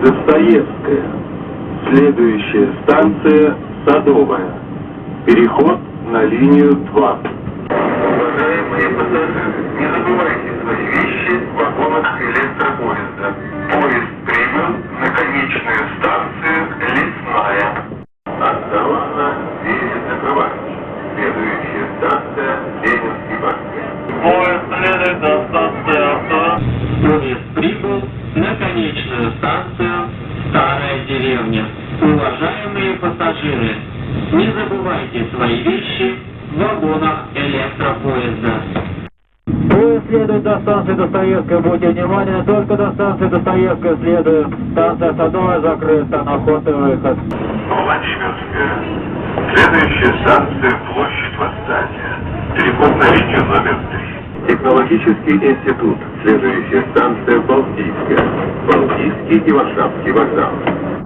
Достоевская. Следующая станция Садовая. Переход на линию 2. Уважаемые пассажиры, не забывайте свои вещи в вагонах электропоезда. Поезд прибыл на конечную станцию Лесная. Осторожно, двери закрываются. Следующая станция Ленинский проспект. Поезд следует до станции Авто. Поезд прибыл на конечную станцию Старая деревня. Уважаемые пассажиры, не забывайте свои вещи в вагонах электропоезда. Поезд следует до станции Достоевская. Будьте внимательны, только до станции Достоевская следует. Станция Садовая закрыта, на вход и выход. Владимирская. Следующая станция Площадь Восстания. Переход на линию номер 3. Технологический институт. Следующая станция Балтийская. Балтийский и Варшавский вокзал.